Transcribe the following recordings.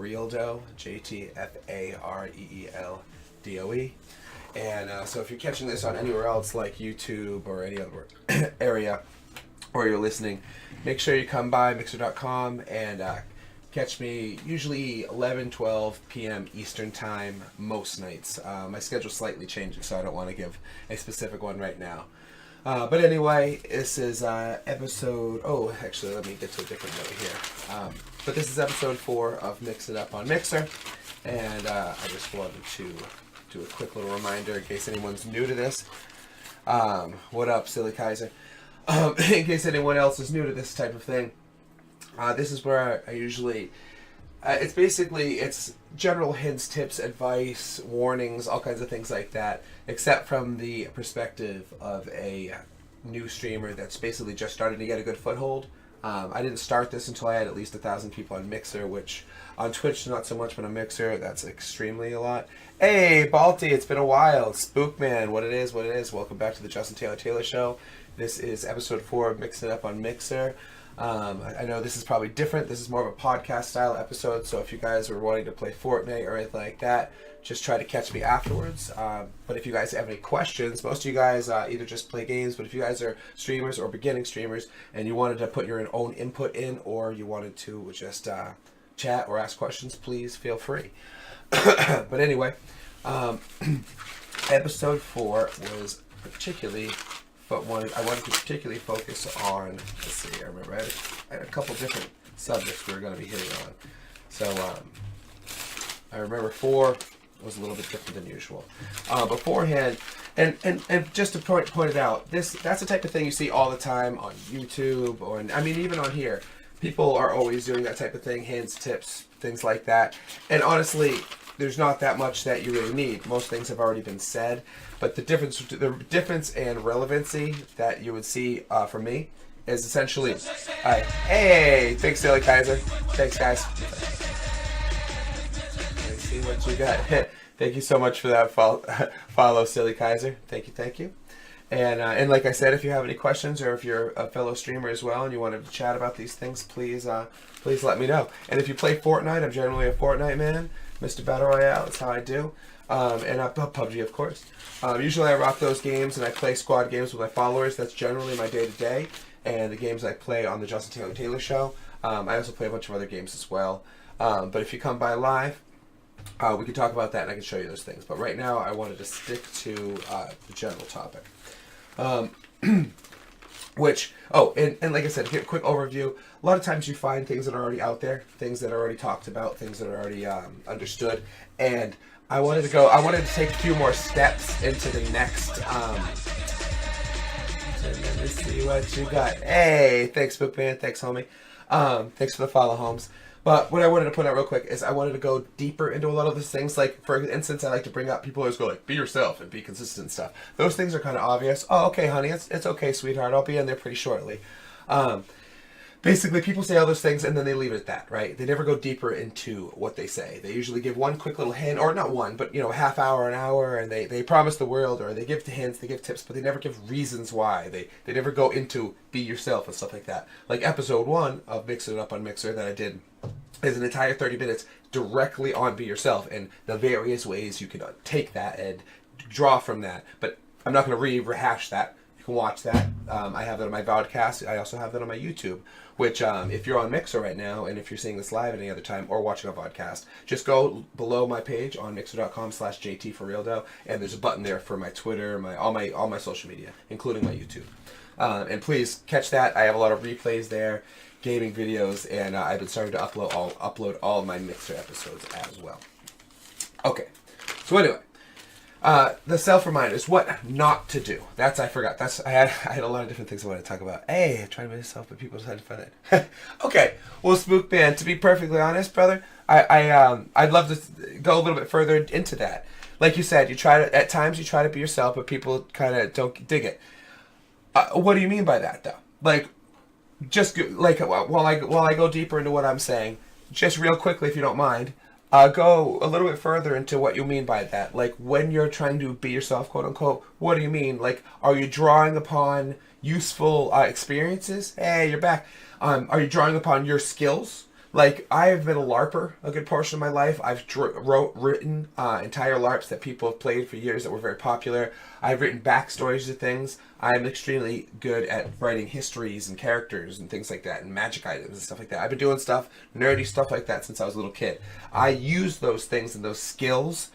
Fareeldo, JTFAREELDOE. And so if you're catching this on anywhere else like YouTube or any other area where you're listening, make sure you come by Mixer.com and catch me usually 11, 12 p.m. Eastern time most nights. My schedule's slightly changing, so I don't want to give a specific one right now. But anyway, this is episode... Oh, actually, let me get to a different note here. But this is episode 4 of Mix It Up on Mixer. And I just wanted to do a quick little reminder in case anyone's new to this. What up, Silly Kaiser? In case anyone else is new to this type of thing. This is where I usually... it's general hints, tips, advice, warnings, all kinds of things like that, except from the perspective of a new streamer that's basically just starting to get a good foothold. I didn't start this until I had at least 1,000 people on Mixer, which on Twitch not so much, but on Mixer that's extremely a lot. Hey, Balti, it's been a while. Spookman, what it is. Welcome back to the Justin TaylorTaylor Show. This is episode 4 of Mix It Up on Mixer. I know this is probably different. This is more of a podcast style episode, so if you guys are wanting to play Fortnite or anything like that, just try to catch me afterwards. But if you guys have any questions, most of you guys either just play games, but if you guys are streamers or beginning streamers and you wanted to put your own input in, or you wanted to just chat or ask questions, please feel free. But anyway, episode 4 was particularly... But I wanted to particularly focus on, let's see, I remember I had a couple different subjects we were going to be hitting on. So I remember 4 was a little bit different than usual. Beforehand, and just to point it out, that's the type of thing you see all the time on YouTube, or even on here. People are always doing that type of thing, hints, tips, things like that. And honestly, there's not that much that you really need. Most things have already been said, but the difference and relevancy that you would see from me is essentially, hey, thanks, Silly Kaiser. Thanks, guys. Let's see what you got. Thank you so much for that follow, Silly Kaiser. Thank you. And like I said, if you have any questions or if you're a fellow streamer as well and you wanted to chat about these things, please let me know. And if you play Fortnite, I'm generally a Fortnite man. Mr. Battle Royale, that's how I do. And PUBG, of course. Usually I rock those games and I play squad games with my followers. That's generally my day-to-day. And the games I play on the Justin TaylorTaylor Show. I also play a bunch of other games as well. But if you come by live, we can talk about that and I can show you those things. But right now I wanted to stick to the general topic. And like I said, a quick overview. A lot of times you find things that are already out there, things that are already talked about, things that are already understood. And I wanted to take a few more steps into the next. Let me see what you got. Hey, thanks, Bookman. Thanks, homie. Thanks for the follow, Holmes. But what I wanted to put out real quick is I wanted to go deeper into a lot of these things. Like, for instance, I like to bring up, people always go like, be yourself and be consistent and stuff. Those things are kind of obvious. Oh, okay, honey, it's okay, sweetheart. I'll be in there pretty shortly. Basically, people say all those things and then they leave it at that, right? They never go deeper into what they say. They usually give one quick little hint, or not one, but, a half hour, an hour, and they promise the world, or they give the hints, they give tips, but they never give reasons why. They never go into be yourself and stuff like that. Like episode 1 of Mix It Up on Mixer that I did is an entire 30 minutes directly on be yourself and the various ways you can take that and draw from that. But I'm not going to rehash that. You can watch that. I have that on my podcast. I also have that on my YouTube, which if you're on Mixer right now and if you're seeing this live at any other time or watching a podcast, just go below my page on mixer.com/JTFareeldo and there's a button there for my Twitter, all my social media, including my YouTube. And please catch that. I have a lot of replays there, gaming videos, and I've been starting to upload all of my Mixer episodes as well. Okay, so anyway, the self-reminders, what not to do. I forgot. I had a lot of different things I wanted to talk about. Hey, I'm trying to be myself, but people just had to find it. Okay, well, Spook Man, to be perfectly honest, brother, I'd love to go a little bit further into that. Like you said, at times you try to be yourself, but people kind of don't dig it. What do you mean by that, though? Like, just like while I go deeper into what I'm saying, just real quickly, if you don't mind, go a little bit further into what you mean by that. Like, when you're trying to be yourself, quote unquote, what do you mean? Like, are you drawing upon useful experiences? Hey, you're back. Are you drawing upon your skills? Like, I've been a LARPer a good portion of my life. I've written entire LARPs that people have played for years that were very popular. I've written backstories to things. I'm extremely good at writing histories and characters and things like that, and magic items and stuff like that. I've been doing stuff, nerdy stuff like that since I was a little kid. I use those things and those skills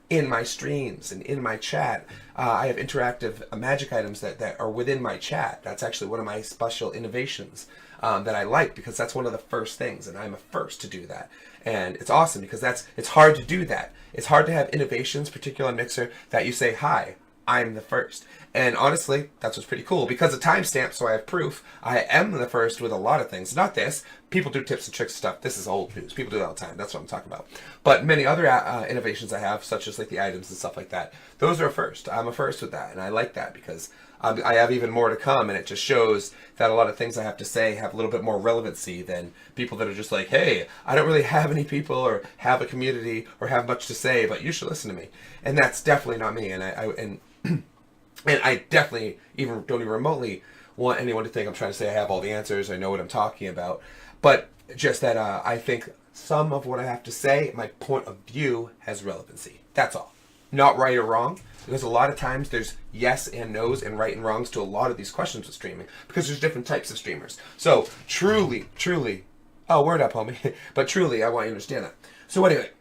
in my streams and in my chat. I have interactive magic items that are within my chat. That's actually one of my special innovations that I like, because that's one of the first things, and I'm a first to do that. And it's awesome because it's hard to do that. It's hard to have innovations, particularly on Mixer, that you say, hi, I'm the first. And honestly, that's what's pretty cool. Because of timestamp, so I have proof, I am the first with a lot of things. Not this. People do tips and tricks and stuff. This is old news. People do it all the time. That's what I'm talking about. But many other innovations I have, such as like the items and stuff like that, those are first. I'm a first with that, and I like that because I have even more to come, and it just shows that a lot of things I have to say have a little bit more relevancy than people that are just like, hey, I don't really have any people or have a community or have much to say, but you should listen to me. And that's definitely not me. And I definitely don't even remotely want anyone to think I'm trying to say I have all the answers, I know what I'm talking about. But just that I think some of what I have to say, my point of view, has relevancy. That's all. Not right or wrong. Because a lot of times there's yes and no's and right and wrongs to a lot of these questions with streaming. Because there's different types of streamers. So truly, oh, word up, homie. But truly, I want you to understand that. So anyway,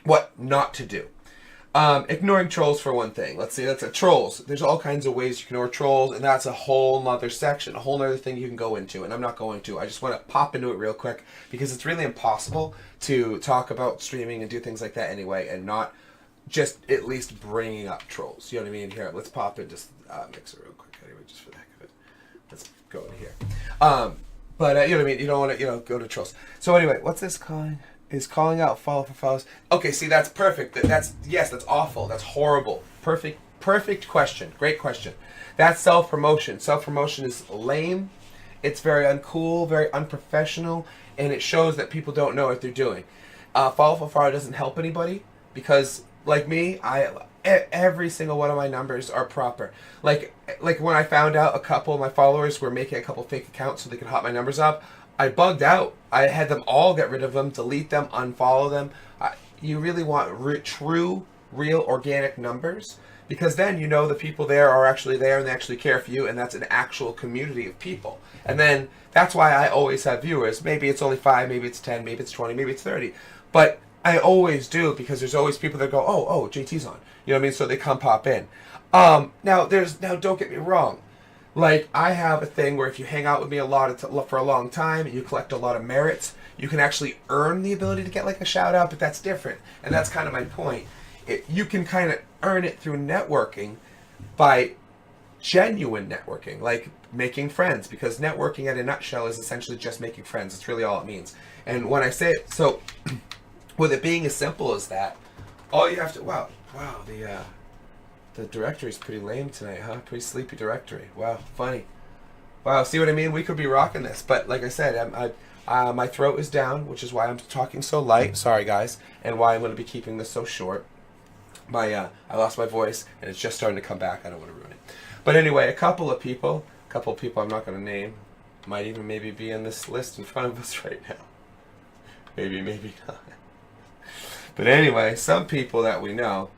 what not to do. Ignoring trolls for one thing. Let's see, that's a trolls. There's all kinds of ways you can ignore trolls, and that's a whole nother section, a whole nother thing you can go into, and I'm not going to. I just want to pop into it real quick, because it's really impossible to talk about streaming and do things like that anyway, and not just at least bringing up trolls. You know what I mean? Here, let's pop into Mixer real quick anyway, just for the heck of it. Let's go in here. But you know what I mean? You don't want to, go to trolls. So anyway, what's this calling? Is calling out follow for follows. Okay, see, that's perfect. That's awful. That's horrible. Perfect question. Great question. That's self-promotion. Self-promotion is lame. It's very uncool, very unprofessional, and it shows that people don't know what they're doing. Follow for follow doesn't help anybody because, like me, every single one of my numbers are proper. Like when I found out a couple of my followers were making a couple fake accounts so they could hop my numbers up, I bugged out. I had them all get rid of them, delete them, unfollow them. You really want true, real, organic numbers, because then you know the people there are actually there and they actually care for you, and that's an actual community of people. And then that's why I always have viewers. Maybe it's only 5, maybe it's 10, maybe it's 20, maybe it's 30. But I always do, because there's always people that go, oh, JT's on. You know what I mean? So they come pop in. Now don't get me wrong. Like, I have a thing where if you hang out with me for a long time and you collect a lot of merits, you can actually earn the ability to get like a shout out, but that's different. And that's kind of my point. You can kind of earn it through networking by genuine networking, like making friends, because networking at a nutshell is essentially just making friends. It's really all it means. And when I say it, so with it being as simple as that, all you have to, wow, the directory's pretty lame tonight, huh? Pretty sleepy directory. Wow, funny. Wow, see what I mean? We could be rocking this, but like I said, my throat is down, which is why I'm talking so light. Sorry, guys, and why I'm going to be keeping this so short. I lost my voice, and it's just starting to come back. I don't want to ruin it. But anyway, a couple of people I'm not going to name, might even maybe be in this list in front of us right now. Maybe not. But anyway, some people that we know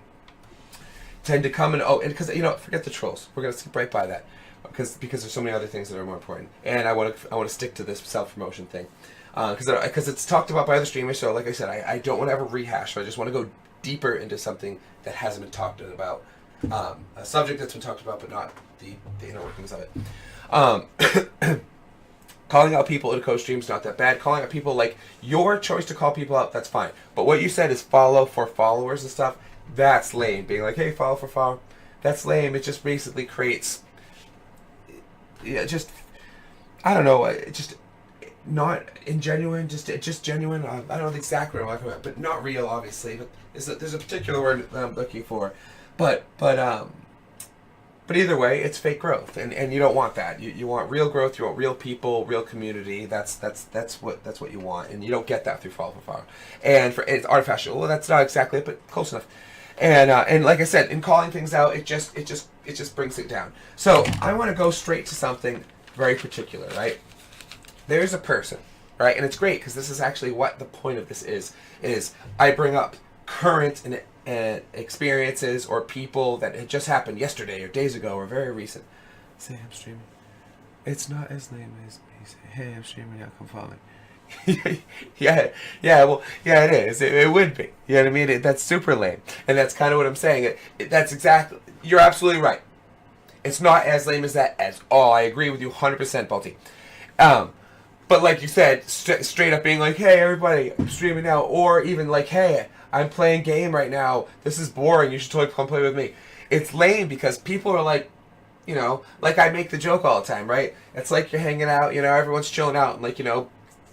tend to come and because forget the trolls. We're gonna skip right by that because there's so many other things that are more important. And I want to stick to this self-promotion thing because it's talked about by other streamers. So like I said, I don't want to ever rehash. So I just want to go deeper into something that hasn't been talked about, a subject that's been talked about, but not the inner workings of it. Calling out people in coach streams, not that bad. Calling out people, like your choice to call people out, that's fine. But what you said is follow for followers and stuff. That's lame. Being like, hey, follow for follow. That's lame. It just basically creates, I don't know, just not ingenuine, just genuine. I don't know exactly what I'm talking about, but not real, obviously. But there's a particular word that I'm looking for. But either way, it's fake growth, and you don't want that. You want real growth. You want real people, real community. That's what you want, and you don't get that through follow for follow. And it's artificial. Well, that's not exactly it, but close enough. And like I said, in calling things out, it just brings it down. So I want to go straight to something very particular, right? There's a person, right? And it's great because this is actually what the point of this is I bring up current and experiences or people that had just happened yesterday or days ago or very recent. Say, I'm streaming. It's not as lame as me say, hey, I'm streaming now, come follow me. Well, it is. It would be. You know what I mean? That's super lame. And that's kind of what I'm saying. That's exactly, you're absolutely right. It's not as lame as that at all. I agree with you 100%, Balti. But like you said, straight up being like, hey, everybody, I'm streaming now. Or even like, hey, I'm playing game right now. This is boring. You should totally come play with me. It's lame because people are like, you know, like I make the joke all the time, right? It's like you're hanging out, you know, everyone's chilling out. And like, you know,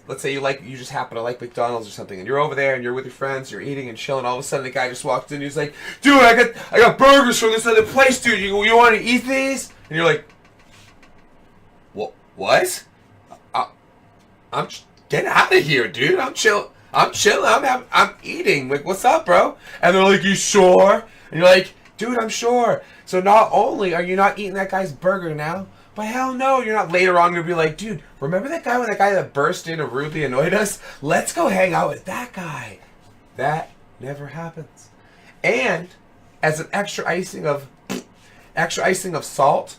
let's say you just happen to like McDonald's or something. And you're over there and you're with your friends. You're eating and chilling. All of a sudden, the guy just walks in. And he's like, dude, I got burgers from this other place, dude. You want to eat these? And you're like, what? Get out of here, dude. I'm chilling. I'm eating. Like, what's up, bro? And they're like, you sure? And you're like, dude, I'm sure. So not only are you not eating that guy's burger now, but hell no, you're not later on going to be like, dude, remember that guy that burst in and rudely annoyed us? Let's go hang out with that guy. That never happens. And as an extra icing of salt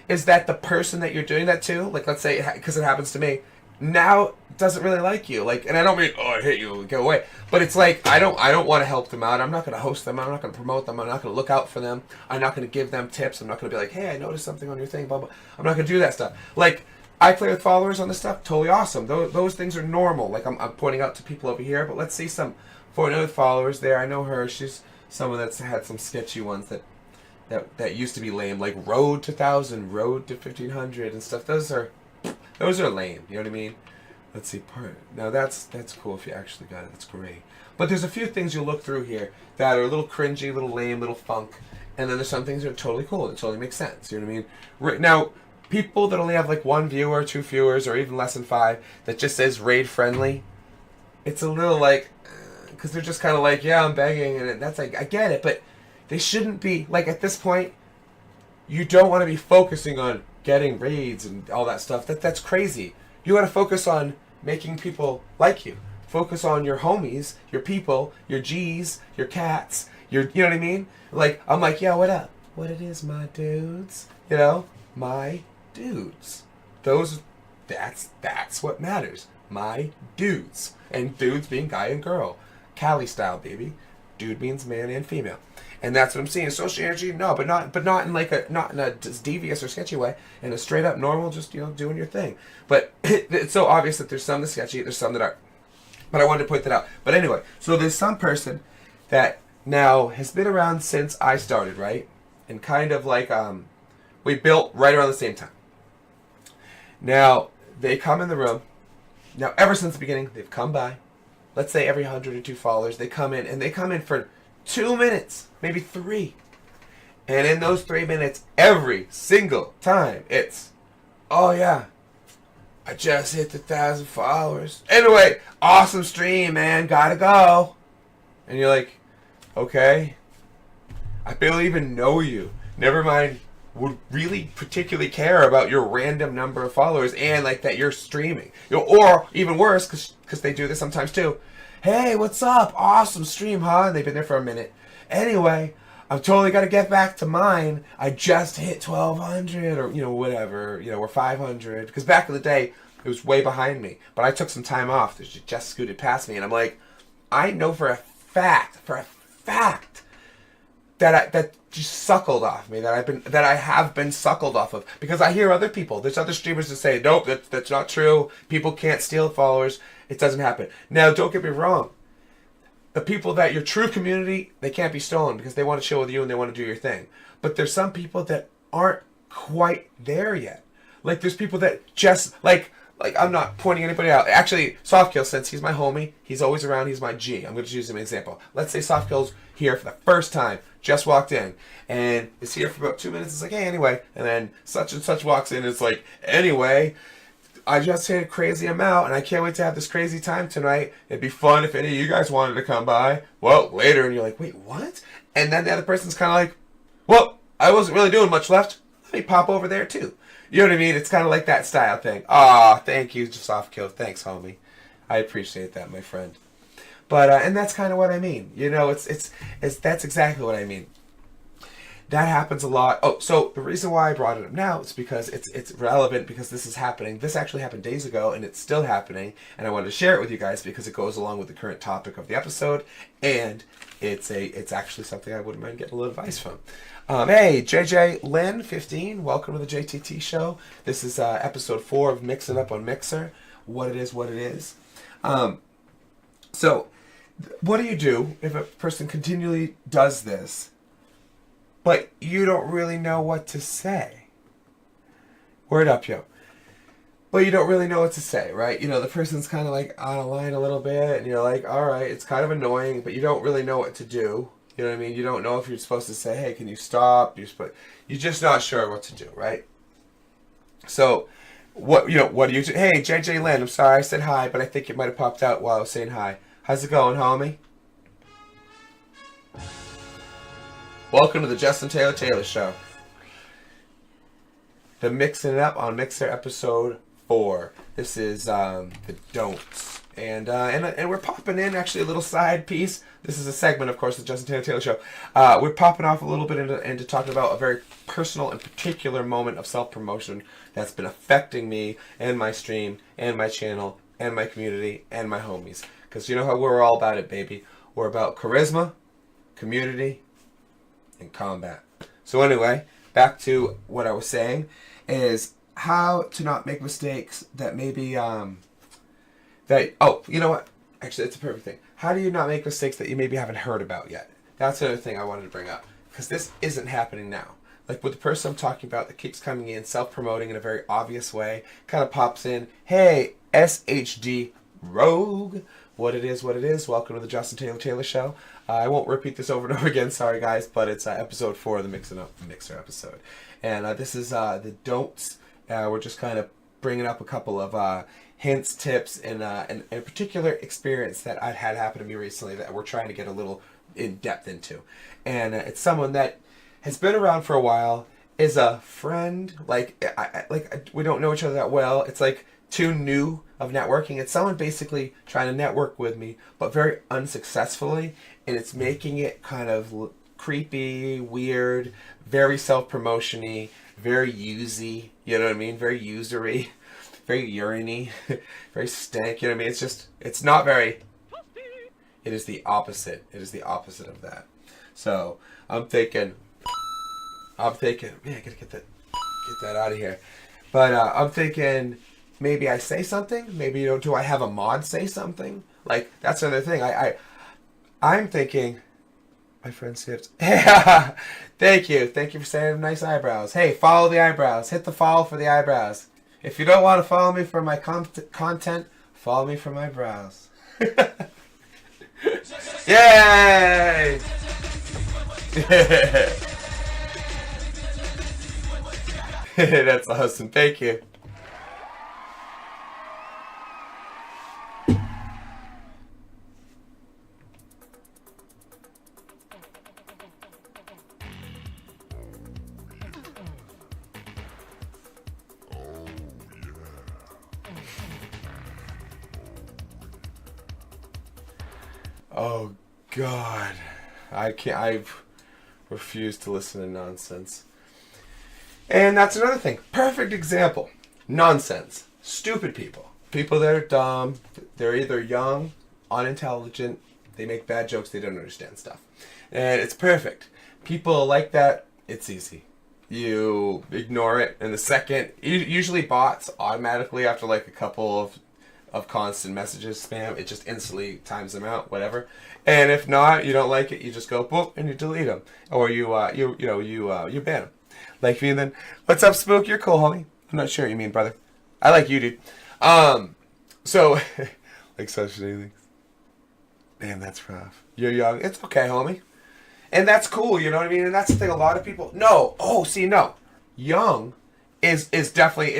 is that the person that you're doing that to, like let's say, because it happens to me, now doesn't really like you. Like, and I don't mean, oh, I hate you, go away. But it's like, I don't want to help them out. I'm not going to host them. I'm not going to promote them. I'm not going to look out for them. I'm not going to give them tips. I'm not going to be like, hey, I noticed something on your thing, blah, blah. I'm not going to do that stuff. Like, I play with followers on this stuff. Totally awesome. Those things are normal. Like, I'm pointing out to people over here. But let's see some with followers there. I know her. She's someone that's had some sketchy ones that used to be lame. Like, Road to 1,000, Road to 1,500 and stuff. Those are lame. You know what I mean? Let's see, now that's cool if you actually got it. That's great. But there's a few things you'll look through here that are a little cringy, a little lame, a little funk. And then there's some things that are totally cool. That totally makes sense. You know what I mean? Right now, people that only have like 1 viewer, 2 viewers, or even less than 5, that just says raid friendly, it's a little like, because they're just kind of like, yeah, I'm begging. And that's like, I get it. But they shouldn't be, like at this point, you don't want to be focusing on getting raids and all that stuff. That's crazy. You want to focus on making people like you. Focus on your homies, your people, your G's, your cats, you know what I mean? Like, I'm like, yeah, what up? What it is, my dudes? You know? My dudes. That's what matters. My dudes. And dudes being guy and girl. Cali style, baby. Dude means man and female. And that's what I'm seeing. Social energy, no, but not in like not in a devious or sketchy way. In a straight up normal, just, you know, doing your thing. But it's so obvious that there's some that are sketchy, there's some that aren't. But I wanted to point that out. But anyway, so there's some person that now has been around since I started, right? And kind of like we built right around the same time. Now they come in the room. Now ever since the beginning, they've come by. Let's say every 102 followers, they come in, and they come in for 2 minutes, maybe 3. And in those 3 minutes, every single time, it's, oh yeah, I just hit the 1,000 followers. Anyway, awesome stream, man, gotta go. And you're like, okay, I barely even know you. Never mind, would really particularly care about your random number of followers and like that you're streaming. You know, or even worse, because they do this sometimes too. Hey, what's up? Awesome stream, huh? And they've been there for a minute. Anyway, I'm totally got to get back to mine. I just hit 1,200 or, you know, whatever, you know, or 500. Because back in the day, it was way behind me. But I took some time off. She just scooted past me. And I'm like, I know for a fact, that just suckled off me, that I have been suckled off of. Because I hear other people, there's other streamers that say, nope, that's not true. People can't steal followers. It doesn't happen. Now, don't get me wrong. The people that your true community, they can't be stolen because they want to chill with you and they want to do your thing. But there's some people that aren't quite there yet. Like there's people that just like I'm not pointing anybody out. Actually, Softkill, since he's my homie, he's always around, he's my G. I'm going to use him as an example. Let's say Softkill's here for the first time, just walked in, and is here for about 2 minutes. It's like, hey, anyway. And then such and such walks in, and it's like, anyway, I just hit a crazy amount, and I can't wait to have this crazy time tonight. It'd be fun if any of you guys wanted to come by. Well, later, and you're like, wait, what? And then the other person's kind of like, well, I wasn't really doing much left. Let me pop over there, too. You know what I mean? It's kind of like that style thing. Aw, thank you, Softkill. Thanks, homie. I appreciate that, my friend. But and that's kind of what I mean. You know, it's that's exactly what I mean. That happens a lot. Oh, so the reason why I brought it up now is because it's relevant, because this is happening. This actually happened days ago, and it's still happening. And I wanted to share it with you guys because it goes along with the current topic of the episode, and it's actually something I wouldn't mind getting a little advice from. Hey, JJ Lynn, 15. Welcome to the JTT Show. This is episode 4 of Mixing Up on Mixer. What it is. So, what do you do if a person continually does this, but you don't really know what to say? Word up, yo. But you don't really know what to say, right? You know, the person's kind of like on a line a little bit, and you're like, all right, it's kind of annoying, but you don't really know what to do. You know what I mean? You don't know if you're supposed to say, hey, can you stop? You're just not sure what to do, right? So, what do you do? Hey, JJ Lynn, I'm sorry I said hi, but I think it might have popped out while I was saying hi. How's it going, homie? Welcome to the Justin TaylorTaylor Show. The Mixing It Up on Mixer episode 4. This is the don'ts. And we're popping in actually a little side piece. This is a segment, of course, of the Justin TaylorTaylor Show. We're popping off a little bit into talking about a very personal and particular moment of self-promotion that's been affecting me and my stream and my channel and my community and my homies. Because you know how we're all about it, baby. We're about charisma, community, and combat. So anyway, back to what I was saying is how to not make mistakes that maybe you know what? Actually, it's a perfect thing. How do you not make mistakes that you maybe haven't heard about yet? That's another thing I wanted to bring up, because this isn't happening now. Like with the person I'm talking about that keeps coming in, self-promoting in a very obvious way, kind of pops in, hey, SHD Rogue. What it is. Welcome to the Justin TaylorTaylor Show. I won't repeat this over and over again, sorry guys, but it's episode 4 of the Mixing Up Mixer episode. And this is the don'ts. We're just kind of bringing up a couple of hints, tips, and a particular experience that I've had happen to me recently that we're trying to get a little in depth into. And it's someone that has been around for a while, is a friend, we don't know each other that well. It's like too new of networking. It's someone basically trying to network with me, but very unsuccessfully, and it's making it kind of creepy, weird, very self-promotion-y, very usy, you know what I mean? Very usery, very urine-y, very stank, you know what I mean? It's not very, it is the opposite. It is the opposite of that. So, I'm thinking, man, I gotta get that out of here. But I'm thinking, maybe I say something. Maybe do I have a mod say something? Like that's another thing. I'm thinking. My friend Sips. Thank you for saying nice eyebrows. Hey, follow the eyebrows. Hit the follow for the eyebrows. If you don't want to follow me for my content, follow me for my brows. Yay! That's awesome. Thank you. Oh God, I can't. I've refused to listen to nonsense. And that's another thing. Perfect example. Nonsense. Stupid people. People that are dumb. They're either young, unintelligent, they make bad jokes, they don't understand stuff. And it's perfect. People like that, it's easy. You ignore it, and the second, usually bots automatically after like a couple of constant messages, spam, it just instantly times them out, whatever. And if not, you don't like it, you just go boop and you delete them, or you ban them. Like me, and then what's up, Spook? You're cool, homie. I'm not sure what you mean, brother. I like you, dude. So like such things. Man, that's rough. You're young. It's okay, homie. And that's cool, you know what I mean? And that's the thing. A lot of people no. Young is definitely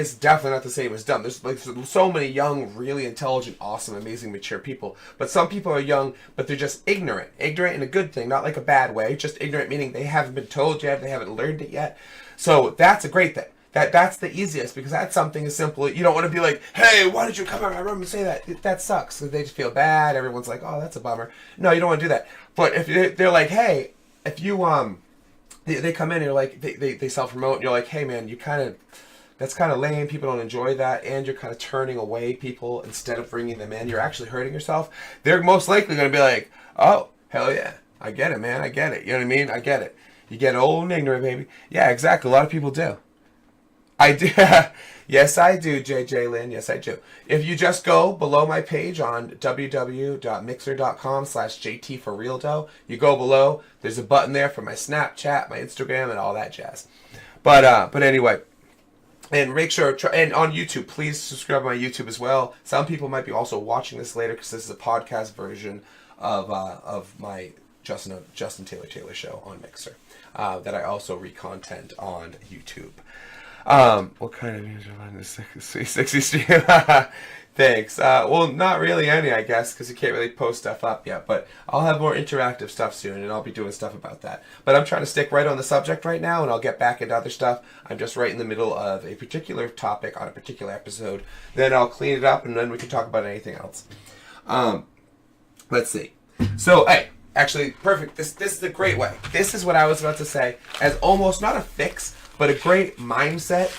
not the same as dumb. There's like so many young, really intelligent, awesome, amazing, mature people. But some people are young, but they're just ignorant. Ignorant in a good thing, not like a bad way. Just ignorant meaning they haven't been told yet, they haven't learned it yet. So that's a great thing. That's the easiest, because that's something as simple. You don't want to be like, hey, why did you come in my room and say that? That sucks. They just feel bad. Everyone's like, oh, that's a bummer. No, you don't want to do that. But if they're like, hey, if you they come in and you're like, they self promote and you're like, hey man, that's kind of lame. People don't enjoy that, and you're kind of turning away people instead of bringing them in. You're actually hurting yourself. They're most likely going to be like, oh, hell yeah, I get it, man, I get it. You know what I mean? I get it. You get old and ignorant, baby. Yeah, exactly. A lot of people do. I do. Yes, I do, JJ Lynn. Yes, I do. If you just go below my page on www.mixer.com/JTforRealDo, you go below. There's a button there for my Snapchat, my Instagram, and all that jazz. But anyway, and make sure, and on YouTube, please subscribe to my YouTube as well. Some people might be also watching this later, because this is a podcast version of my Justin TaylorTaylor Show on Mixer that I also re-content on YouTube. What kind of news are on this Scetchy stream? Thanks. Well, not really any, I guess, because you can't really post stuff up yet. But I'll have more interactive stuff soon, and I'll be doing stuff about that. But I'm trying to stick right on the subject right now, and I'll get back into other stuff. I'm just right in the middle of a particular topic on a particular episode. Then I'll clean it up, and then we can talk about anything else. Let's see. So, hey, actually, perfect. This is a great way. This is what I was about to say as almost not a fix, but a great mindset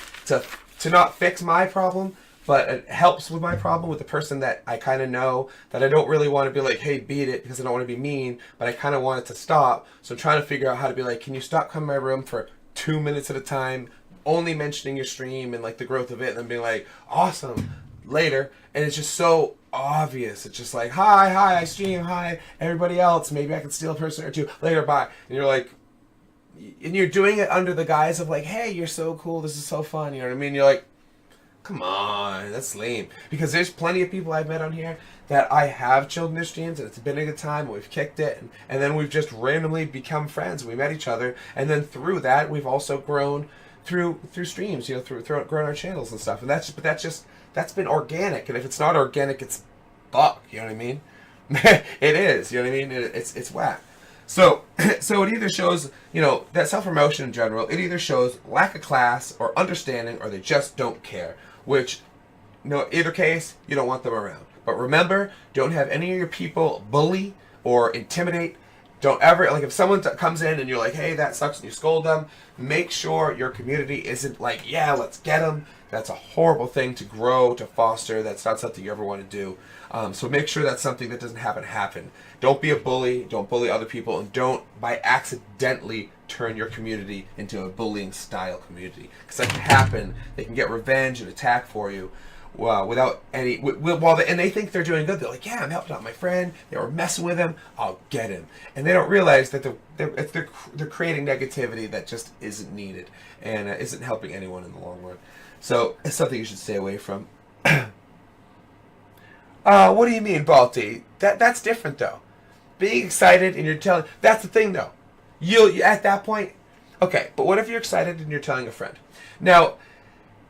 to not fix my problem, but it helps with my problem with the person that I kind of know, that I don't really want to be like, hey, beat it, because I don't want to be mean, but I kind of want it to stop. So I'm trying to figure out how to be like, can you stop coming to my room for 2 minutes at a time, only mentioning your stream and like the growth of it, and then being like, awesome, later. And it's just so obvious. It's just like, hi, I stream, hi, everybody else, maybe I can steal a person or two, later, bye. And you're like, and you're doing it under the guise of like, hey, you're so cool, this is so fun, you know what I mean? You're like, come on, that's lame. Because there's plenty of people I've met on here that I have chilled in their streams, and it's been a good time, and we've kicked it, and then we've just randomly become friends. We met each other, and then through that, we've also grown through streams, you know, through grown our channels and stuff. And that's been organic. And if it's not organic, it's fuck, you know what I mean? It is, you know what I mean? It's whack. So it either shows, you know, that self-promotion in general, it either shows lack of class or understanding, or they just don't care, which, you know, either case, you don't want them around. But remember, don't have any of your people bully or intimidate. Don't ever, like, if someone comes in and you're like, hey, that sucks, and you scold them, make sure your community isn't like, yeah, let's get them. That's a horrible thing to grow, to foster. That's not something you ever want to do. So make sure that's something that doesn't happen. Don't be a bully. Don't bully other people. And don't, by accidentally, turn your community into a bullying style community. Because that can happen. They can get revenge and attack for you without any... and they think they're doing good. They're like, yeah, I'm helping out my friend. They were messing with him. I'll get him. And they don't realize that they're creating negativity that just isn't needed. And isn't helping anyone in the long run. So it's something you should stay away from. What do you mean, Balti? That's different, though. Being excited and you're telling... That's the thing, though. You at that point... Okay, but what if you're excited and you're telling a friend? Now,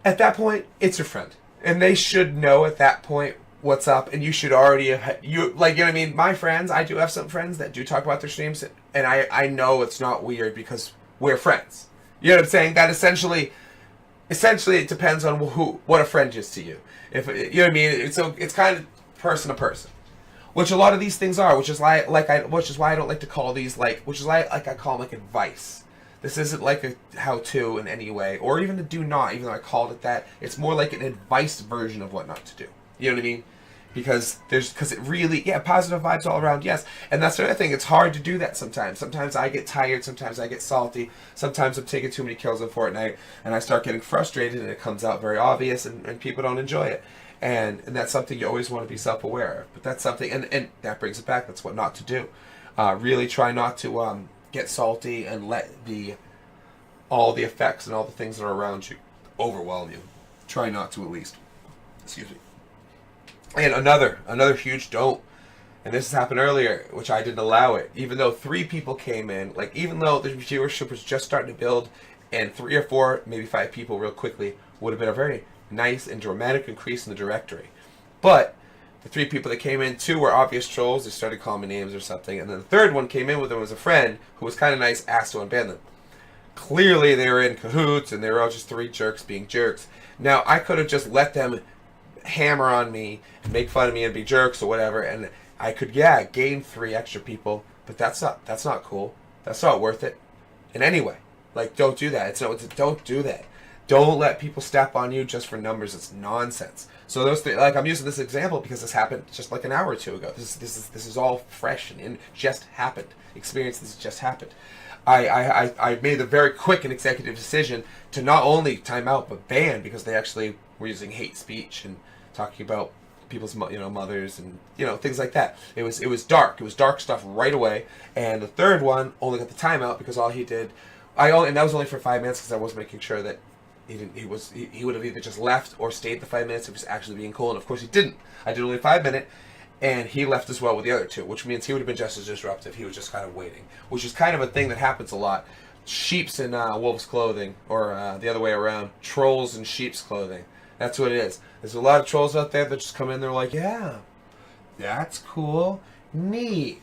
at that point, it's your friend. And they should know at that point what's up. And you should already have... you know what I mean? My friends, I do have some friends that do talk about their streams. And I know it's not weird because we're friends. You know what I'm saying? That essentially it depends on what a friend is to you. If you know what I mean, it's kind of person to person, which a lot of these things are. Which is why I don't like to call these which is why I call them advice. This isn't like a how-to in any way, or even a do not. Even though I called it that, it's more like an advice version of what not to do. You know what I mean? Because it really, positive vibes all around, yes. And that's the other thing, it's hard to do that sometimes. Sometimes I get tired, sometimes I get salty, sometimes I'm taking too many kills in Fortnite, and I start getting frustrated, and it comes out very obvious, and people don't enjoy it. And that's something you always want to be self-aware of. But that's something, and that brings it back, that's what not to do. Really try not to get salty and let all the effects and all the things that are around you overwhelm you. Try not to, at least. Excuse me. And another huge don't, and this has happened earlier, which I didn't allow it, even though 3 people came in, even though the viewership was just starting to build, and 3 or 4, maybe 5 people real quickly would have been a very nice and dramatic increase in the directory. But the 3 people that came in, 2 were obvious trolls, they started calling me names or something, and then the 3rd one came in with them as a friend, who was kind of nice, asked to unban them. clearly they were in cahoots and they were all just three jerks being jerks. Now, I could have just let them hammer on me and make fun of me and be jerks or whatever, and I could, gain 3 extra people, but that's not cool. That's not worth it in any way. Like, don't do that. Don't do that. Don't let people step on you just for numbers. It's nonsense. So like, I'm using this example because this happened just like an hour or two ago. This is all fresh and just happened. Experience this just happened. I made the very quick and executive decision to not only time out but ban, because they actually were using hate speech and talking about people's mothers and things like that. It was dark. It was dark stuff right away. And the third one only got the timeout because all he did, and that was only for 5 minutes because I was making sure that he would have either just left or stayed the 5 minutes if he was actually being cool. And of course he didn't. I did only 5 minutes. And he left as well with the other 2, which means he would have been just as disruptive. He was just kind of waiting, which is kind of a thing that happens a lot. Sheep's in wolves' clothing, or the other way around, trolls in sheep's clothing. That's what it is. There's a lot of trolls out there that just come in, they're like, yeah, that's cool, neat.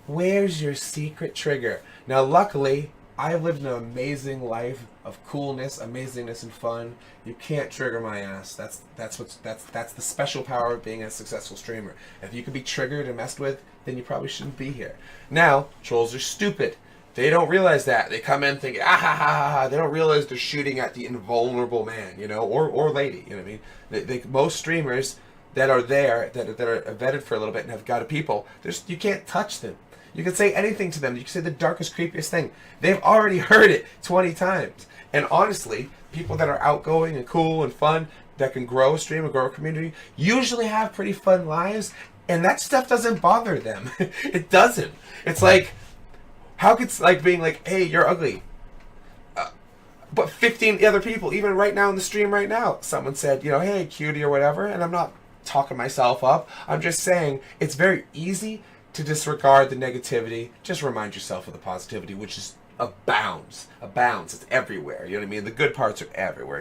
Where's your secret trigger? Now, luckily, I've lived an amazing life of coolness, amazingness, and fun. You can't trigger my ass. That's the special power of being a successful streamer. If you can be triggered and messed with, then you probably shouldn't be here. Now, trolls are stupid. They don't realize that. They come in thinking, ah ha ha ha ha. They don't realize they're shooting at the invulnerable man, or lady. You know what I mean? Most streamers that are there, that are vetted for a little bit and have got people, you can't touch them. You can say anything to them. You can say the darkest, creepiest thing. They've already heard it 20 times. And honestly, people that are outgoing and cool and fun, that can grow a stream and grow a community, usually have pretty fun lives, and that stuff doesn't bother them. It doesn't. It's like, how could like being like, hey, you're ugly. But 15 other people, even right now in the stream right now, someone said, hey, cutie or whatever, and I'm not talking myself up. I'm just saying it's very easy to disregard the negativity. Just remind yourself of the positivity, which is abounds. It's everywhere. You know what I mean? The good parts are everywhere,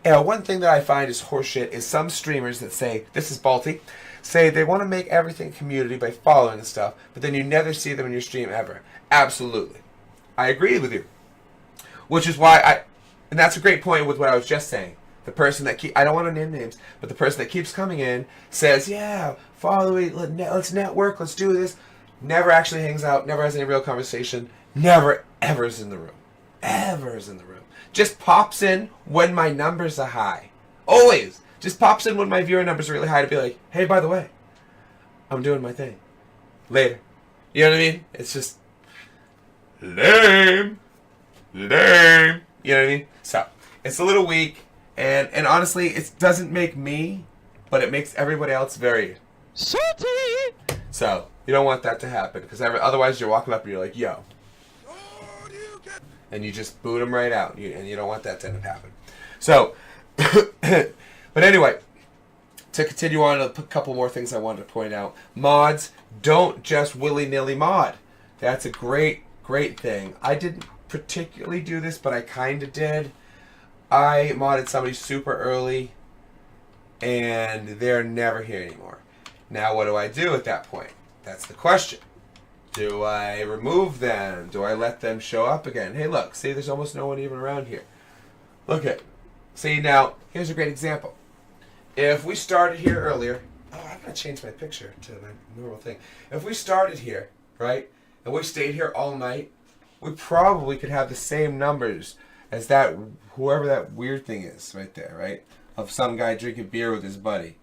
And one thing that I find is horseshit is some streamers that say, this is Balti, say they want to make everything community by following and stuff, but then you never see them in your stream ever. Absolutely. I agree with you. Which is why and that's a great point with what I was just saying. The person that I don't want to name names, but the person that keeps coming in says, yeah, follow it, let's network, let's do this. Never actually hangs out, never has any real conversation, never ever is in the room. Ever is in the room. Just pops in when my numbers are high. Always. Just pops in when my viewer numbers are really high to be like, hey, by the way, I'm doing my thing. Later. You know what I mean? It's just lame. You know what I mean? So, it's a little weak. And honestly, it doesn't make me, but it makes everybody else very salty. So, you don't want that to happen, because otherwise you're walking up and you're like, yo. And you just boot them right out, and you don't want that to end up happening. So, but anyway, to continue on, a couple more things I wanted to point out. Mods, don't just willy-nilly mod. That's a great, great thing. I didn't particularly do this, but I kind of did. I modded somebody super early, and they're never here anymore. Now, what do I do at that point? That's the question. Do I remove them? Do I let them show up again? Hey, look, see, there's almost no one even around here. Look at, see, now, here's a great example. If we started here earlier, I'm going to change my picture to my normal thing. If we started here, right, and we stayed here all night, we probably could have the same numbers as that, whoever that weird thing is right there, right? Of some guy drinking beer with his buddy.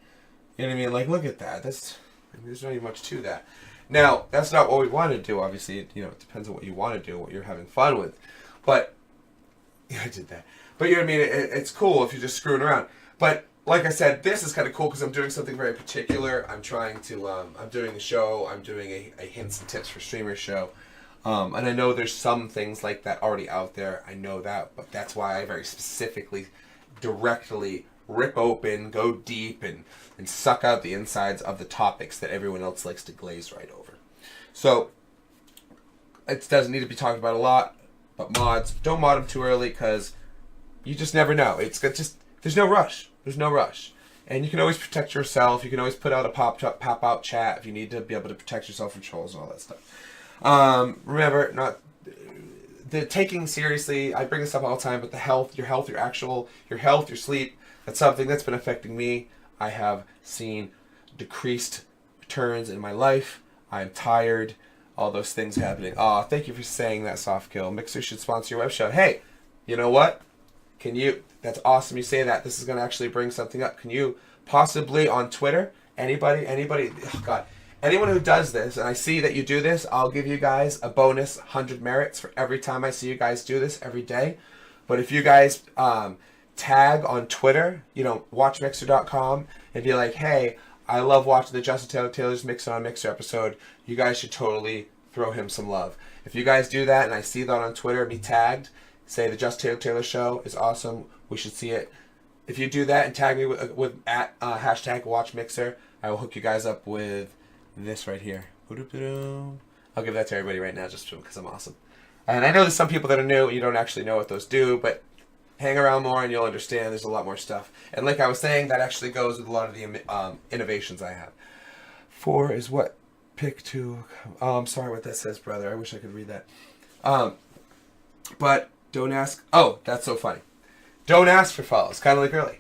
You know what I mean? Like, look at that. There's not even much to that. Now, that's not what we want to do, obviously. It depends on what you want to do, what you're having fun with. But, yeah, I did that. But, you know what I mean? It's cool if you're just screwing around. But, like I said, this is kind of cool because I'm doing something very particular. I'm trying to, I'm doing a show. I'm doing a hints and tips for streamers show. And I know there's some things like that already out there. I know that, but that's why I very specifically, directly rip open, go deep, and suck out the insides of the topics that everyone else likes to glaze right over. So, it doesn't need to be talked about a lot, but mods, don't mod them too early because you just never know. There's no rush. There's no rush. And you can always protect yourself. You can always put out a pop-out chat if you need to be able to protect yourself from trolls and all that stuff. Remember, the taking seriously, I bring this up all the time, but the health, your health, your sleep, that's something that's been affecting me. I have seen decreased returns in my life. I'm tired. All those things happening. Oh, thank you for saying that, Soft Kill. Mixer should sponsor your web show. Hey, you know what? That's awesome you say that. This is going to actually bring something up. Can you possibly on Twitter, anybody, oh God, anyone who does this, and I see that you do this, I'll give you guys a bonus 100 merits for every time I see you guys do this every day. But if you guys tag on Twitter, watchmixer.com and be like, hey, I love watching the Justin Taylor's Mixin on Mixer episode. You guys should totally throw him some love. If you guys do that and I see that on Twitter, be tagged, say the Justin Taylor Show is awesome. We should see it. If you do that and tag me with at hashtag WatchMixer, I will hook you guys up with this right here. I'll give that to everybody right now just because I'm awesome. And I know there's some people that are new and you don't actually know what those do, but hang around more and you'll understand there's a lot more stuff. And like I was saying, that actually goes with a lot of the innovations I have. 4 is what? Pick 2. Oh, I'm sorry what that says, brother. I wish I could read that. But don't ask. Oh, that's so funny. Don't ask for follows. Kind of like early.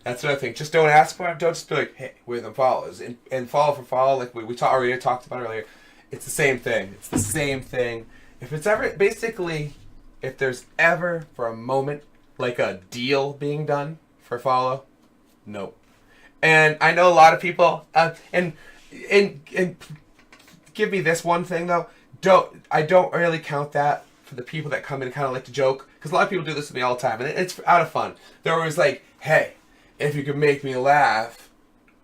That's another thing. Just don't ask for them. Don't just be like, hey, we're the follows. And follow for follow, like we already talked about earlier. It's the same thing. It's the same thing. If it's ever, basically, if there's ever for a moment like a deal being done for follow, nope. And I know a lot of people, and give me this one thing though. I don't really count that for the people that come in and kind of like to joke, because a lot of people do this with me all the time, and it's out of fun. They're always like, hey, if you can make me laugh,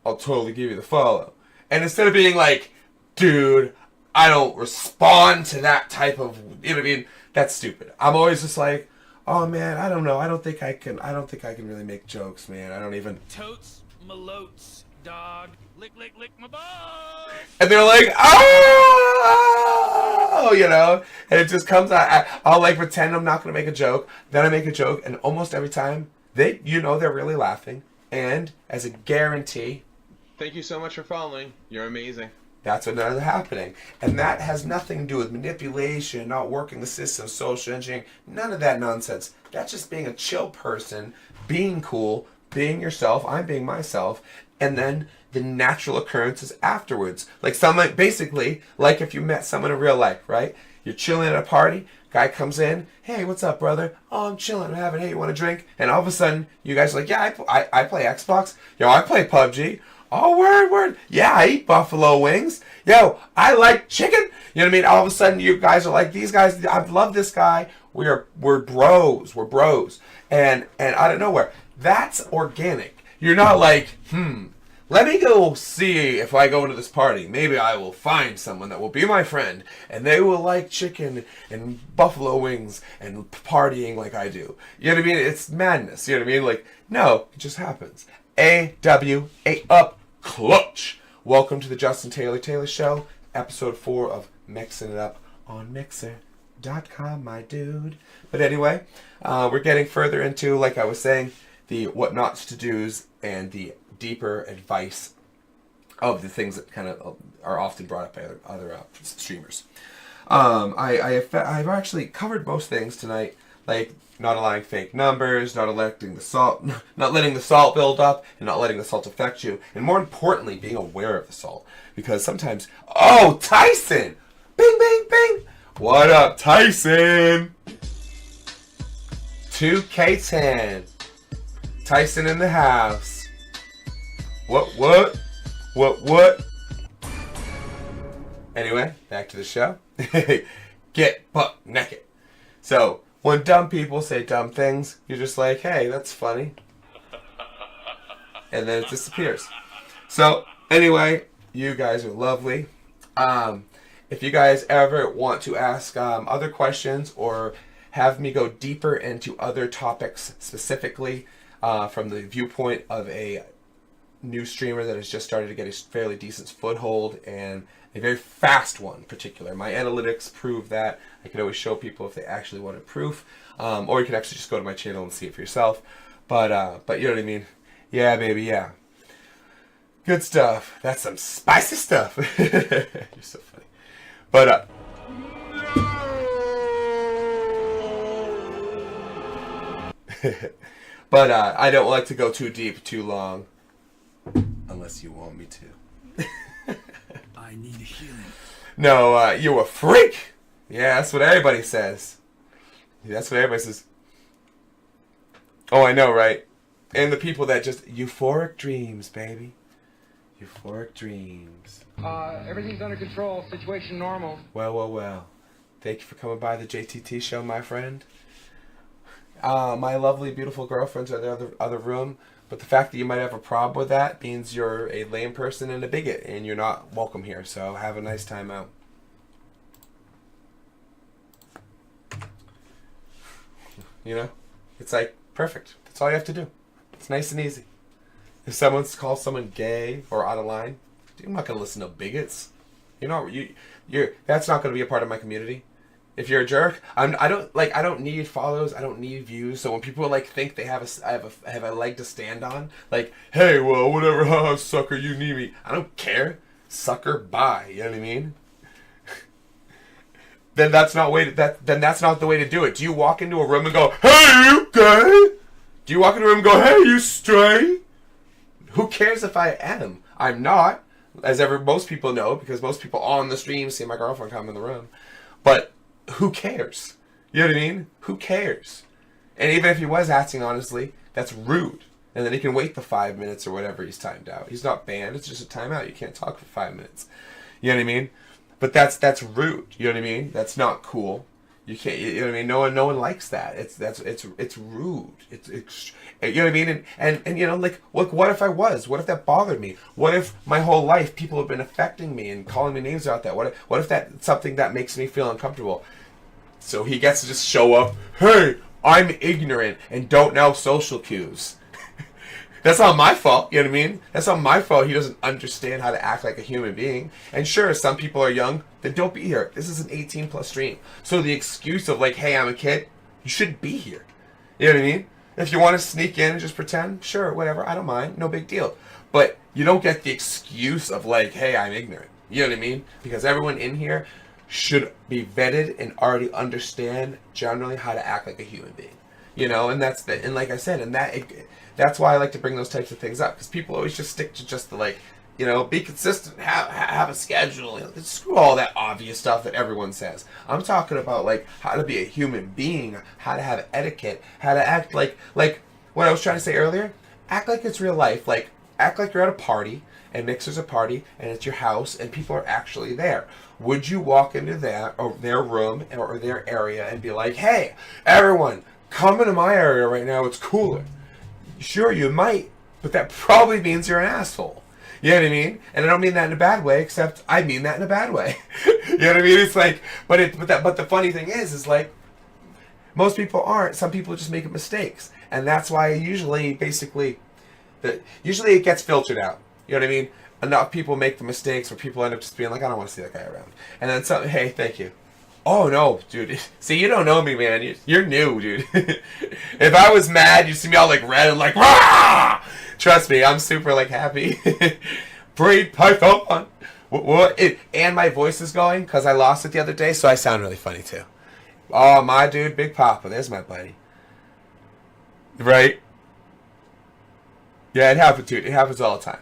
I'll totally give you the follow. And instead of being like, dude, I don't respond to that type of, you know what I mean? That's stupid. I'm always just like, oh man, I don't know. I don't think I can really make jokes, man. I don't even. Totes, malotes, dog, lick my balls. And they're like, oh, and it just comes out. I'll like pretend I'm not going to make a joke. Then I make a joke, and almost every time they're really laughing. And as a guarantee, thank you so much for following. You're amazing. That's what is happening. And that has nothing to do with manipulation, not working the system, social engineering, none of that nonsense. That's just being a chill person, being cool, being yourself. I'm being myself. And then the natural occurrences afterwards. Like someone, basically, like if you met someone in real life, right? You're chilling at a party, guy comes in, hey, what's up, brother? Oh, I'm chilling, hey, you want a drink? And all of a sudden, you guys are like, yeah, I play Xbox. Yo, I play PUBG. Oh, word. Yeah, I eat buffalo wings. Yo, I like chicken. You know what I mean? All of a sudden, you guys are like, these guys, I love this guy. We're bros. We're bros. And out of nowhere, that's organic. You're not like, let me go see if I go into this party. Maybe I will find someone that will be my friend, and they will like chicken and buffalo wings and partying like I do. You know what I mean? It's madness. You know what I mean? Like, no, it just happens. A up clutch. Welcome to the Justin Taylor Show, episode 4 of Mixing It Up on Mixer.com, my dude. But anyway, we're getting further into, like I was saying, the what not to do's and the deeper advice of the things that kind of are often brought up by other streamers. I've actually covered most things tonight, like not allowing fake numbers, not letting the salt build up, and not letting the salt affect you, and more importantly, being aware of the salt. Because sometimes, oh, Tyson! Bing, bing, bing! What up, Tyson? 2K10. Tyson in the house. What? Anyway, back to the show. Get butt naked. So, when dumb people say dumb things, you're just like, hey, that's funny. And then it disappears. So, anyway, you guys are lovely. If you guys ever want to ask other questions or have me go deeper into other topics specifically from the viewpoint of a new streamer that has just started to get a fairly decent foothold and a very fast one in particular. My analytics prove that. I can always show people if they actually wanted proof. Or you can actually just go to my channel and see it for yourself. But you know what I mean? Yeah, baby, yeah. Good stuff. That's some spicy stuff. You're so funny. But But I don't like to go too deep too long. Unless you want me to. I need healing. No, you a freak! Yeah, that's what everybody says. That's what everybody says. Oh, I know, right? And the people that just... Euphoric dreams, baby. Euphoric dreams. Everything's under control. Situation normal. Well, well, well. Thank you for coming by the JTT show, my friend. My lovely, beautiful girlfriend's in the other room. But the fact that you might have a problem with that means you're a lame person and a bigot, and you're not welcome here. So have a nice time out. You know? It's like, perfect. That's all you have to do. It's nice and easy. If someone calls someone gay or out of line, I'm not gonna listen to bigots. That's not gonna be a part of my community. If you're a jerk, I don't need follows. I don't need views. So when people like think they have a leg to stand on, like, hey, well, whatever, haha, sucker, you need me. I don't care, sucker. Bye. You know what I mean? Then that's not the way to do it. Do you walk into a room and go, hey, you gay? Do you walk into a room and go, hey, you straight? Who cares if I am? I'm not, as most people know, because most people on the stream see my girlfriend come in the room. But who cares? You know what I mean? Who cares? And even if he was acting honestly, that's rude. And then he can wait the 5 minutes or whatever he's timed out. He's not banned. It's just a timeout. You can't talk for 5 minutes. You know what I mean? But that's rude. You know what I mean? That's not cool. You can't. You know what I mean? No one likes that. It's rude. It's you know what I mean? And you know, like, look, what if I was? What if that bothered me? What if my whole life people have been affecting me and calling me names out that? What if that's something that makes me feel uncomfortable? So he gets to just show up. Hey, I'm ignorant and don't know social cues. That's not my fault, you know what I mean? That's not my fault he doesn't understand how to act like a human being. And sure, some people are young, then don't be here. This is an 18+ stream. So the excuse of like, hey, I'm a kid, you shouldn't be here. You know what I mean? If you want to sneak in and just pretend, sure, whatever, I don't mind, no big deal. But you don't get the excuse of like, hey, I'm ignorant. You know what I mean? Because everyone in here should be vetted and already understand generally how to act like a human being. You know, and and like I said, and that's why I like to bring those types of things up, because people always just stick to just the, like, you know, be consistent, have a schedule. You know, screw all that obvious stuff that everyone says. I'm talking about like how to be a human being, how to have etiquette, how to act like what I was trying to say earlier. Act like it's real life. Like, act like you're at a party and Mixer's a party and it's your house and people are actually there. Would you walk into their room or their area and be like, hey, everyone, come into my area right now, it's cooler? Sure, you might, but that probably means you're an asshole. You know what I mean? And I don't mean that in a bad way, except I mean that in a bad way. You know what I mean? It's like, but the funny thing is like, most people aren't. Some people just make mistakes, and that's why usually it gets filtered out. You know what I mean? Enough people make the mistakes where people end up just being like, I don't want to see that guy around. And then hey, thank you. Oh no, dude. See, you don't know me, man. You're new, dude. If I was mad, you'd see me all like red and like, rah! Trust me, I'm super like happy. Breed Python. What? And my voice is going because I lost it the other day, so I sound really funny too. Oh, my dude, Big Papa. There's my buddy. Right? Yeah, it happens, dude. It happens all the time.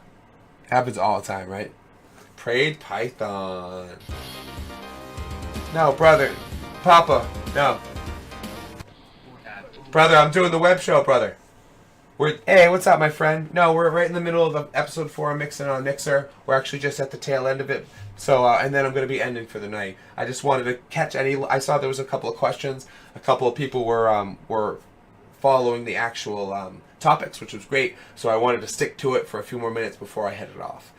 It happens all the time, right? Prayed Python. No, brother. Papa. No. Brother, I'm doing the web show, brother. Hey, what's up, my friend? No, we're right in the middle of episode 4 of MIXIN on Mixer. We're actually just at the tail end of it. So, and then I'm going to be ending for the night. I just wanted to catch I saw there was a couple of questions. A couple of people were following the actual topics, which was great. So I wanted to stick to it for a few more minutes before I headed off.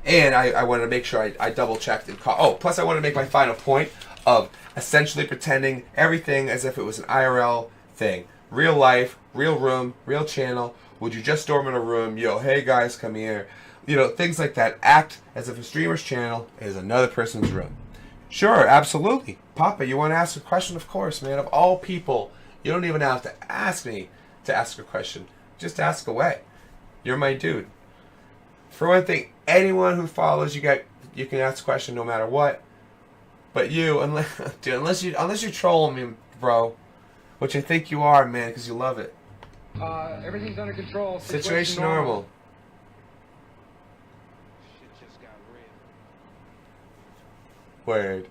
And I wanted to make sure I double-checked and plus I wanted to make my final point of essentially pretending everything as if it was an IRL thing. Real life, real room, real channel. Would you just storm in a room? Yo, hey guys, come here. You know, things like that. Act as if a streamer's channel is another person's room. Sure, absolutely. Papa, you want to ask a question? Of course, man. Of all people, you don't even have to ask me to ask a question. Just ask away. You're my dude. For one thing, anyone who follows you can ask a question no matter what. But you, unless you troll me, bro, Which I think you are, man, because you love it. Everything's under control. Situation normal. Shit just got real. Word.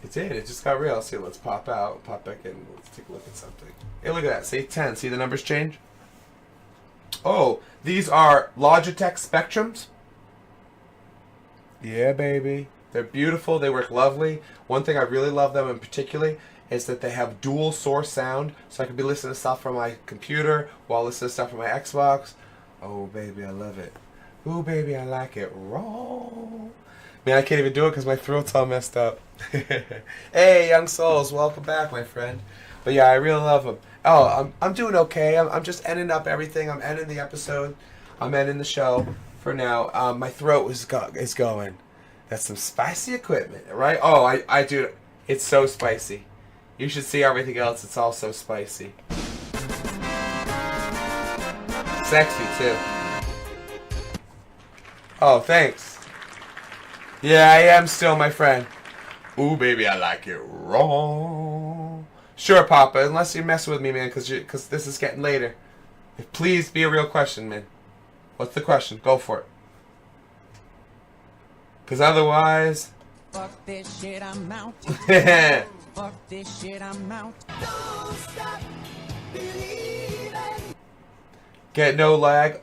It did. It just got real. See, let's pop out, pop back in. Let's take a look at something. Hey, look at that. See, 10. See the numbers change? Oh, these are Logitech Spectrums. Yeah, baby. They're beautiful. They work lovely. One thing I really love them in particular is that they have dual source sound, so I can be listening to stuff from my computer while listening to stuff from my Xbox. Oh, baby, I love it. Ooh, baby, I like it raw. Man, I can't even do it because my throat's all messed up. Hey, young souls, welcome back, my friend. But yeah, I really love them. Oh, I'm doing okay. I'm just ending up everything. I'm ending the episode. I'm ending the show for now. My throat is going. That's some spicy equipment, right? Oh, I do. It's so spicy. You should see everything else. It's all so spicy. Sexy, too. Oh, thanks. Yeah, I am still, my friend. Ooh, baby, I like it raw. Sure, Papa, unless you're messing with me, man, because this is getting later. Please be a real question, man. What's the question? Go for it. Because otherwise... Fuck this shit, I'm out. Fuck this shit, I'm out. Don't stop believing. Get no lag.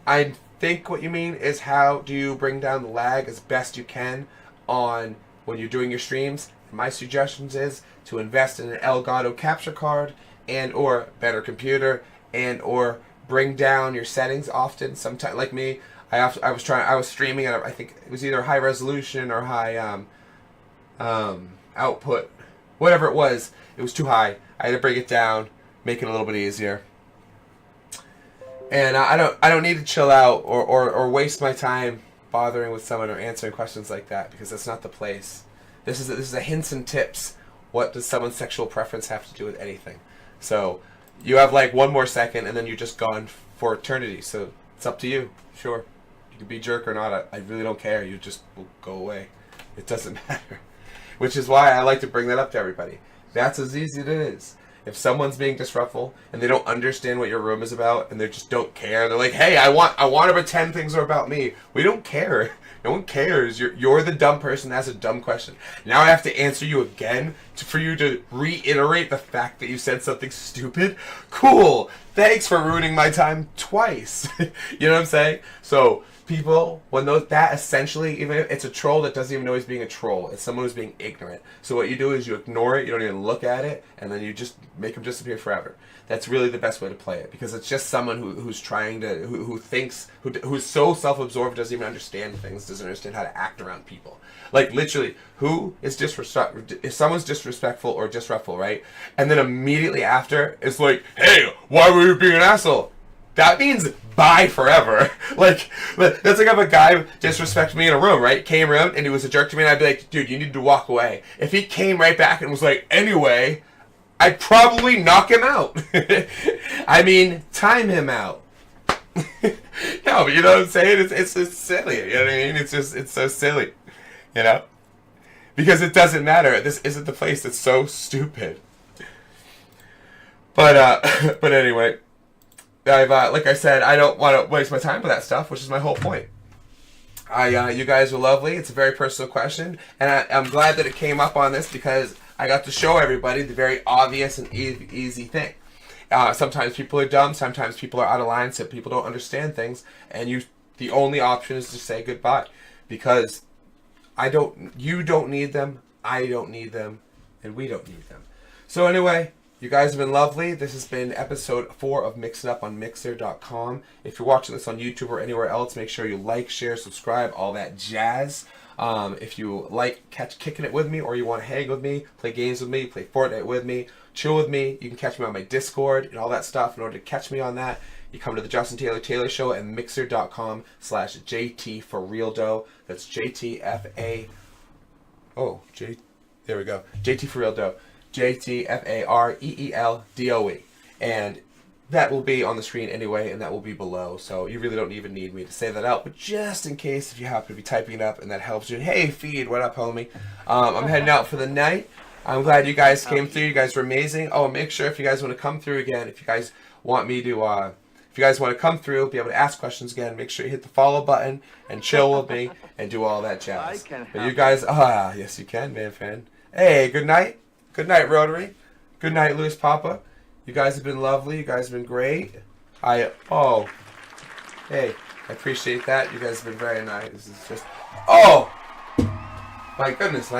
I think what you mean is how do you bring down the lag as best you can on when you're doing your streams. My suggestions is to invest in an Elgato capture card and or better computer and or bring down your settings often. Sometimes, like me, I was streaming at I think it was either high resolution or high output, whatever it was too high. I had to bring it down, make it a little bit easier. And I don't need to chill out or waste my time bothering with someone or answering questions like that, because that's not the place. This is a hints and tips. What does someone's sexual preference have to do with anything? So you have like one more second and then you're just gone for eternity. So it's up to you. Sure, you can be a jerk or not. I really don't care. You just will go away. It doesn't matter. Which is why I like to bring that up to everybody. That's as easy as it is. If someone's being disruptful and they don't understand what your room is about and they just don't care, they're like, "Hey, I want to pretend things are about me." We don't care. No one cares. You're the dumb person that has a dumb question. Now I have to answer you again for you to reiterate the fact that you said something stupid? Cool. Thanks for ruining my time twice. You know what I'm saying? So people, when that essentially, even if it's a troll that doesn't even know he's being a troll, it's someone who's being ignorant. So what you do is you ignore it, you don't even look at it, and then you just make them disappear forever. That's really the best way to play it, because it's just someone who's trying to, who thinks, who's so self-absorbed, doesn't even understand things, doesn't understand how to act around people. Like, literally, who is disrespectful, if someone's disrespectful or disruptful, right? And then immediately after, it's like, "Hey, why were you being an asshole?" That means bye forever. Like, that's like if a guy disrespected me in a room, right? Came around and he was a jerk to me, and I'd be like, "Dude, you need to walk away." If he came right back and was like, "Anyway," I'd probably knock him out. I mean, time him out. No, but you know what I'm saying? It's silly. You know what I mean? It's so silly. You know? Because it doesn't matter. This isn't the place that's so stupid. But anyway, I've like I said, I don't want to waste my time with that stuff, which is my whole point. You guys are lovely. It's a very personal question, and I'm glad that it came up on this, because I got to show everybody the very obvious and easy thing. Sometimes people are dumb. Sometimes people are out of line. So people don't understand things, and the only option is to say goodbye, because you don't need them. I don't need them, and we don't need them. So anyway, you guys have been lovely. This has been episode 4 of Mix It Up on Mixer.com. If you're watching this on YouTube or anywhere else, make sure you like, share, subscribe, all that jazz. If you like kicking it with me, or you want to hang with me, play games with me, play Fortnite with me, chill with me, you can catch me on my Discord and all that stuff. In order to catch me on that, you come to the Justin TaylorTaylor Show at Mixer.com/JT for real dough. That's JTFA. Oh, there we go. JT for real dough. JTFAREELDOE. And that will be on the screen anyway, and that will be below. So you really don't even need me to say that out. But just in case, if you happen to be typing it up and that helps you, hey, feed, what up, homie? I'm heading out for the night. I'm glad you guys came through. You guys were amazing. Oh, make sure if you guys want to come through again, if you guys want me to, if you guys want to come through, be able to ask questions again, make sure you hit the follow button and chill with me and do all that jazz. But you guys, yes you can, man, fan. Hey, good night. Good night, Rotary. Good night, Louis Papa. You guys have been lovely. You guys have been great. Hey, I appreciate that. You guys have been very nice. This is just, my goodness.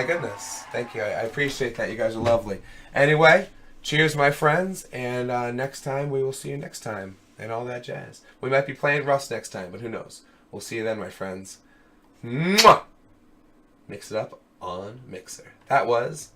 Thank you. I appreciate that. You guys are lovely. Anyway, cheers, my friends. And next time, we will see you next time. And all that jazz. We might be playing Rust next time, but who knows? We'll see you then, my friends. Mwah! Mix it up on Mixer. That was